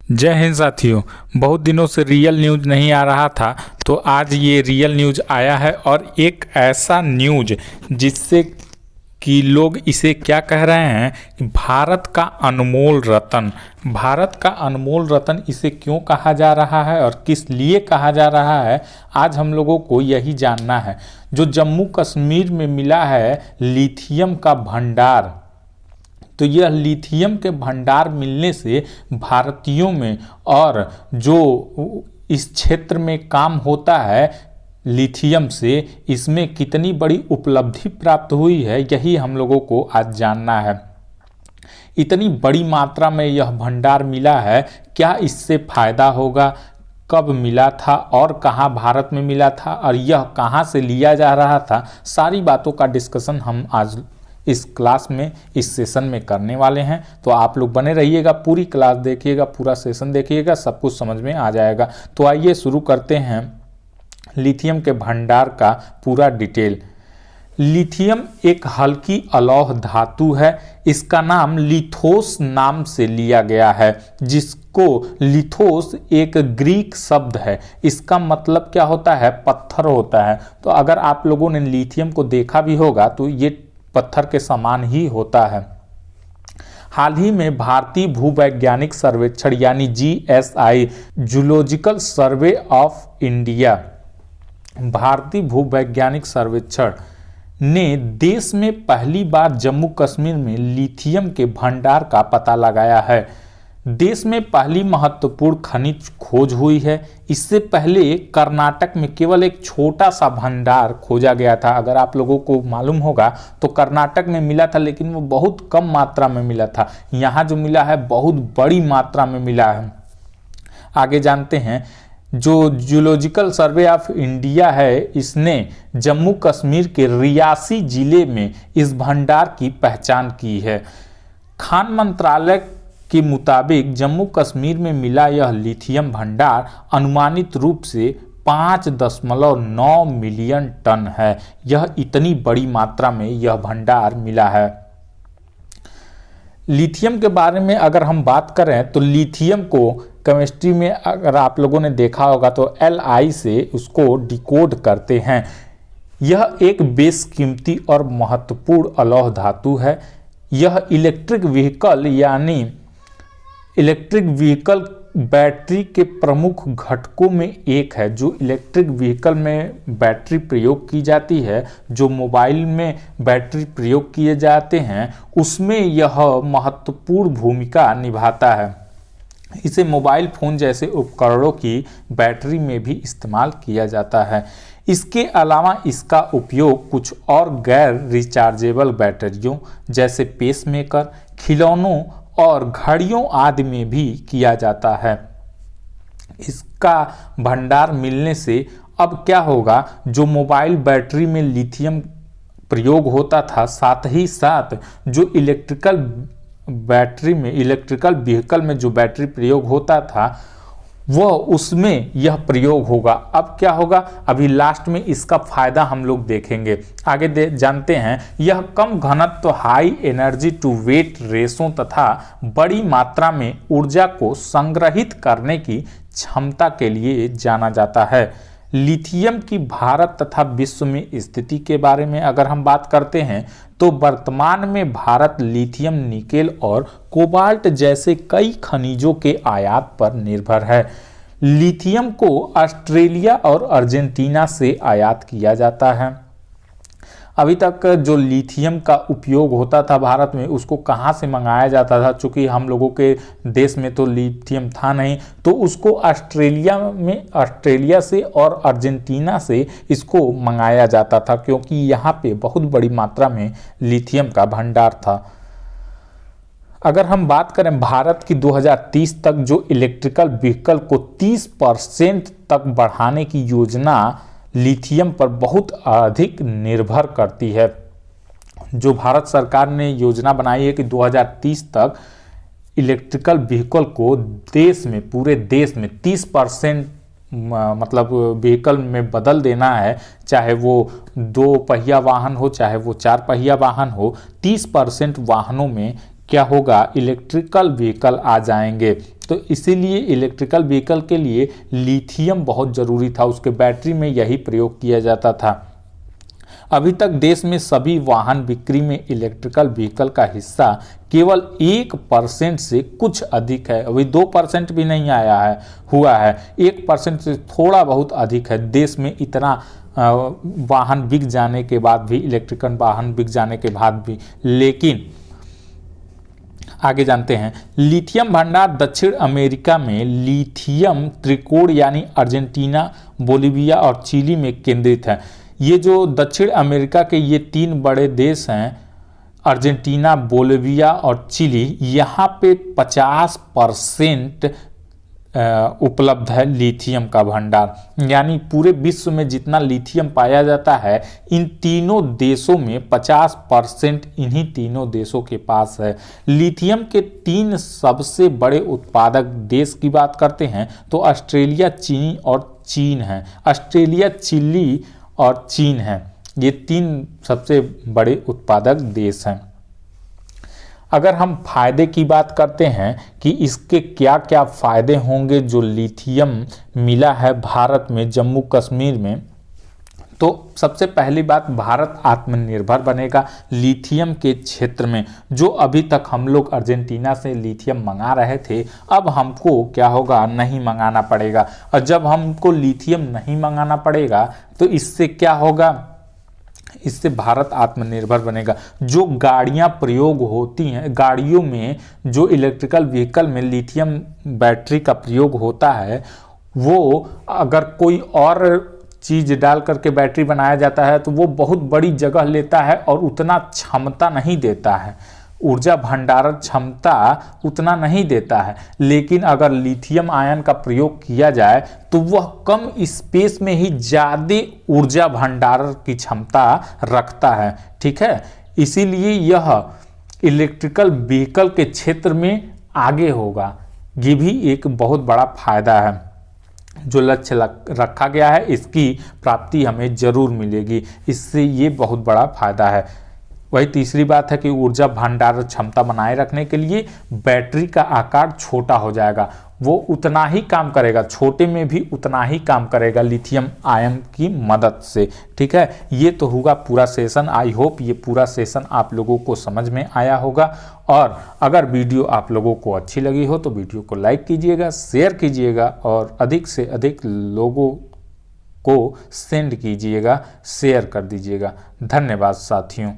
जय हिंद साथियों। बहुत दिनों से रियल न्यूज़ नहीं आ रहा था, तो आज ये रियल न्यूज़ आया है और एक ऐसा न्यूज़ जिससे कि लोग इसे क्या कह रहे हैं कि भारत का अनमोल रत्न। भारत का अनमोल रत्न इसे क्यों कहा जा रहा है और किस लिए कहा जा रहा है, आज हम लोगों को यही जानना है। जो जम्मू कश्मीर में मिला है लिथियम का भंडार, तो यह लिथियम के भंडार मिलने से भारतीयों में और जो इस क्षेत्र में काम होता है लिथियम से, इसमें कितनी बड़ी उपलब्धि प्राप्त हुई है, यही हम लोगों को आज जानना है। इतनी बड़ी मात्रा में यह भंडार मिला है, क्या इससे फायदा होगा, कब मिला था और कहाँ भारत में मिला था और यह कहाँ से लिया जा रहा था, सारी बातों का डिस्कशन हम आज इस क्लास में, इस सेशन में करने वाले हैं। तो आप लोग बने रहिएगा, पूरी क्लास देखिएगा, पूरा सेशन देखिएगा, सब कुछ समझ में आ जाएगा। तो आइए शुरू करते हैं लिथियम के भंडार का पूरा डिटेल। लिथियम एक हल्की अलौह धातु है। इसका नाम लिथोस नाम से लिया गया है, जिसको लिथोस एक ग्रीक शब्द है। इसका मतलब क्या होता है? पत्थर होता है। तो अगर आप लोगों ने लिथियम को देखा भी होगा तो ये पत्थर के समान ही होता है। हाल ही में भारतीय भूवैज्ञानिक सर्वेक्षण यानी GSI, zoological survey of India, भारतीय भूवैज्ञानिक सर्वेक्षण ने देश में पहली बार जम्मू कश्मीर में लिथियम के भंडार का पता लगाया है। देश में पहली महत्वपूर्ण खनिज खोज हुई है। इससे पहले कर्नाटक में केवल एक छोटा सा भंडार खोजा गया था। अगर आप लोगों को मालूम होगा तो कर्नाटक में मिला था, लेकिन वो बहुत कम मात्रा में मिला था। यहाँ जो मिला है बहुत बड़ी मात्रा में मिला है। आगे जानते हैं। जो जूलॉजिकल सर्वे ऑफ इंडिया है, इसने जम्मू कश्मीर के रियासी जिले में इस भंडार की पहचान की है। खान मंत्रालय के मुताबिक जम्मू कश्मीर में मिला यह लिथियम भंडार अनुमानित रूप से 5.9 मिलियन टन है। यह इतनी बड़ी मात्रा में यह भंडार मिला है। लिथियम के बारे में अगर हम बात करें तो लिथियम को केमिस्ट्री में अगर आप लोगों ने देखा होगा तो Li से उसको डिकोड करते हैं। यह एक बेशकीमती और महत्वपूर्ण अलौह धातु है। यह इलेक्ट्रिक व्हीकल बैटरी के प्रमुख घटकों में एक है। जो इलेक्ट्रिक व्हीकल में बैटरी प्रयोग की जाती है, जो मोबाइल में बैटरी प्रयोग किए जाते हैं, उसमें यह महत्वपूर्ण भूमिका निभाता है। इसे मोबाइल फ़ोन जैसे उपकरणों की बैटरी में भी इस्तेमाल किया जाता है। इसके अलावा इसका उपयोग कुछ और गैर रिचार्जेबल बैटरियों जैसे पेसमेकर, खिलौनों और घड़ियों आदि में भी किया जाता है। इसका भंडार मिलने से अब क्या होगा, जो मोबाइल बैटरी में लिथियम प्रयोग होता था, साथ ही साथ जो इलेक्ट्रिकल व्हीकल में जो बैटरी प्रयोग होता था, वह उसमें यह प्रयोग होगा। अब क्या होगा, अभी लास्ट में इसका फायदा हम लोग देखेंगे। आगे जानते हैं। यह कम घनत्व, high energy to weight ratio तथा बड़ी मात्रा में ऊर्जा को संग्रहित करने की क्षमता के लिए जाना जाता है। लिथियम की भारत तथा विश्व में स्थिति के बारे में अगर हम बात करते हैं तो वर्तमान में भारत लिथियम, निकेल और कोबाल्ट जैसे कई खनिजों के आयात पर निर्भर है। लिथियम को ऑस्ट्रेलिया और अर्जेंटीना से आयात किया जाता है। अभी तक जो लिथियम का उपयोग होता था भारत में, उसको कहाँ से मंगाया जाता था? चूँकि हम लोगों के देश में तो लिथियम था नहीं, तो उसको ऑस्ट्रेलिया से और अर्जेंटीना से इसको मंगाया जाता था, क्योंकि यहाँ पे बहुत बड़ी मात्रा में लिथियम का भंडार था। अगर हम बात करें भारत की 2030 तक जो इलेक्ट्रिकल व्हीकल को 30% तक बढ़ाने की योजना लिथियम पर बहुत अधिक निर्भर करती है। जो भारत सरकार ने योजना बनाई है कि 2030 तक इलेक्ट्रिकल व्हीकल को पूरे देश में 30% मतलब व्हीकल में बदल देना है। चाहे वो 2 पहिया वाहन हो, चाहे वो 4 पहिया वाहन हो, 30% वाहनों में क्या होगा, इलेक्ट्रिकल व्हीकल आ जाएंगे। तो इसीलिए इलेक्ट्रिकल व्हीकल के लिए लिथियम बहुत ज़रूरी था, उसके बैटरी में यही प्रयोग किया जाता था। अभी तक देश में सभी वाहन बिक्री में इलेक्ट्रिकल व्हीकल का हिस्सा केवल 1% से कुछ अधिक है, अभी 2% भी नहीं आया है, हुआ है, 1% से थोड़ा बहुत अधिक है। देश में इतना वाहन बिक जाने के बाद भी, इलेक्ट्रिकल वाहन बिक जाने के बाद भी। लेकिन आगे जानते हैं, लिथियम भंडार दक्षिण अमेरिका में लिथियम त्रिकोण यानी अर्जेंटीना, बोलिविया और चिली में केंद्रित है। ये जो दक्षिण अमेरिका के ये 3 बड़े देश हैं, अर्जेंटीना, बोलिविया और चिली, यहाँ पे 50% उपलब्ध है लिथियम का भंडार। यानी पूरे विश्व में जितना लिथियम पाया जाता है, इन तीनों देशों में 50% इन्हीं तीनों देशों के पास है। लिथियम के 3 सबसे बड़े उत्पादक देश की बात करते हैं तो ऑस्ट्रेलिया, चीन और चीन है। ऑस्ट्रेलिया, चिली और चीन है, ये 3 सबसे बड़े उत्पादक देश हैं। अगर हम फायदे की बात करते हैं कि इसके क्या क्या फायदे होंगे जो लिथियम मिला है भारत में, जम्मू कश्मीर में, तो सबसे पहली बात, भारत आत्मनिर्भर बनेगा लिथियम के क्षेत्र में। जो अभी तक हम लोग अर्जेंटीना से लिथियम मंगा रहे थे, अब हमको क्या होगा, नहीं मंगाना पड़ेगा। और जब हमको लिथियम नहीं मंगाना पड़ेगा तो इससे क्या होगा, इससे भारत आत्मनिर्भर बनेगा। जो गाड़ियां प्रयोग होती हैं, गाड़ियों में जो इलेक्ट्रिकल व्हीकल में लिथियम बैटरी का प्रयोग होता है, वो अगर कोई और चीज़ डाल करके बैटरी बनाया जाता है तो वो बहुत बड़ी जगह लेता है और उतना क्षमता नहीं देता है, ऊर्जा भंडारण क्षमता उतना नहीं देता है। लेकिन अगर लिथियम आयन का प्रयोग किया जाए तो वह कम स्पेस में ही ज़्यादा ऊर्जा भंडारण की क्षमता रखता है। ठीक है, इसीलिए यह इलेक्ट्रिकल व्हीकल के क्षेत्र में आगे होगा। ये भी एक बहुत बड़ा फायदा है। जो लक्ष्य रखा गया है, इसकी प्राप्ति हमें जरूर मिलेगी, इससे ये बहुत बड़ा फायदा है। वही तीसरी बात है कि ऊर्जा भंडारण क्षमता बनाए रखने के लिए बैटरी का आकार छोटा हो जाएगा, वो उतना ही काम करेगा, छोटे में भी उतना ही काम करेगा लिथियम आयन की मदद से। ठीक है, ये तो होगा पूरा सेशन। आई होप ये पूरा सेशन आप लोगों को समझ में आया होगा। और अगर वीडियो आप लोगों को अच्छी लगी हो तो वीडियो को लाइक कीजिएगा, शेयर कीजिएगा और अधिक से अधिक लोगों को सेंड कीजिएगा, शेयर कर दीजिएगा। धन्यवाद साथियों।